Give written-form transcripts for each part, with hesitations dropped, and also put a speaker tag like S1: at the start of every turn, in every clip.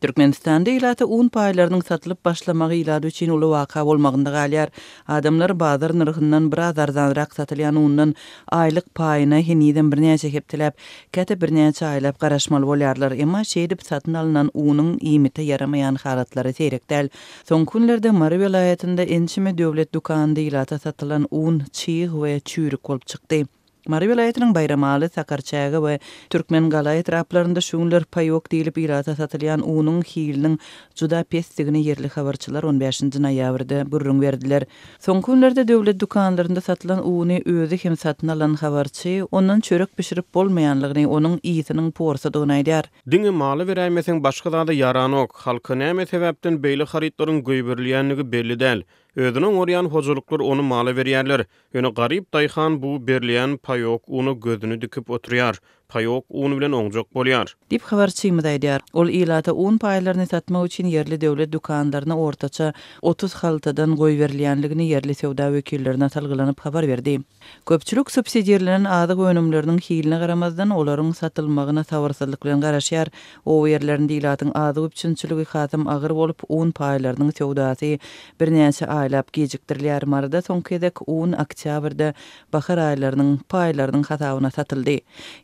S1: Türkmenistanda ilata un paylarının satılıp başlamagy ilady üçin uly waka bolmagynda galýar. Adamlar bazar nyrhyndan biraz arzanrak satylýan undan aýlyk paýyna heniden birnäçe heptilep, käte birnäçe aýlap garaşmaly bolýarlar. Emma şeýdip satyn alynan unyň iýmite yaramaýan halatlary seýrekdäl. Soň günlerde Mary vilayatynda ençime döwlet dukanynda ilata satylan un çyýg we çürük bolup çykdy. Mary vilayatynyň Bayramaly, Sakarçaga we Türkmen gala etraplarynda şuňlar paýok diýilip ilata satylýan unyň hiliniň juda pesdigini yerli habarçylar 15-nji noýabrda gürrüň berdiler. Soňky günlerde döwlet dukanlarynda satylan uny özü hem satyn alan habarçy ondan çörek pişirip bolmaýanlygyny, onuň iýitiniň porsadygyny aýdýar.
S2: Diňe maly beräýmeseň başga zada yaranok, halka näme sebäpden beýle haritlaryň göýberilýänligi belli däl. Özüniň oryan hojuluklar onu maly berýärler. Ýöne garyp daýhan bu berilýän paýok uny gözüni dikip oturýar. Paýok uny bilen oňjak bolýar.
S1: Dip habarçy aýdýar. Ol ilata un paýlaryny satmak üçin yerli döwlet dukanlaryna ortaça 30 haltadan goý berilýänligini yerli sowda wekillerine talgylanyp habar berdi. Köpçülük subsidiýerleriň adyk önümleriniň hiline garamazdan olaryň satylmagyna sabarsızlyk bilen garaşýar. O yerlerinde ilatyň adyk üçinçiligi hasam agyr bolup un paýlarynyň sowdasy birnäçe aýlap gejikdirilýär. Marada soňky un oktýabrda bahar aýlarynyň paýlarynyň hasabyna satyldy.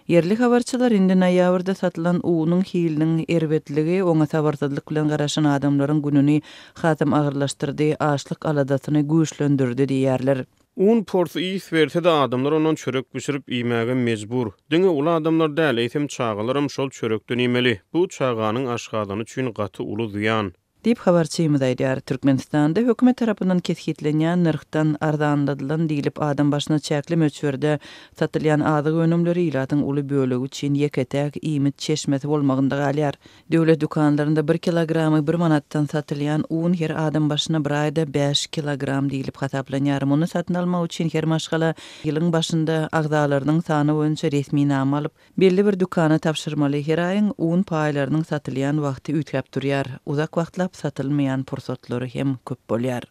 S1: Yerli habarçylar indi noýabrda satylan unyň hiliniň erbetligi oňa sabarsızlyk bilen garaşan adamlaryň gününi hasam agyrlaşdyrdy, açlyk aladasyny güýçlendirdi diýerler.
S2: Un porsu iýs berse de adamlar ondan çörek pişirip iýmäge mejbur. Diňe ula adamlar däl eýsem çagalarym şol çörekden iýmeli. Bu çaganyň aşgadany üçin gaty uly ziýan.
S1: Dip habarçy aýdýar. Türkmenistanda hökümet tarapyndan kesgitlenýän narhdan arzanladylan diýilip adam başyna çäkli möçberde satylýan adyk önümleri ilatyň uly bölegi üçin ýeketäk iýmit çeşmesi bolmagynda galýar. Döwlet dukanlarynda 1 kilogramy 1 manatdan satylýan un her adam başyna bir aýda 5 kilogram diýilip hasaplanýar. Muny satyn almak üçin her maşgala ýylyň başynda agzalarynyň sany boýunça resmi nama alyp belli bir dukana tapşyrmaly. Her aýyň un paýlarynyň satylýan wagty ütkep durýar. Uzak wagtlap satylmayan pursatlary hem köp bolýar.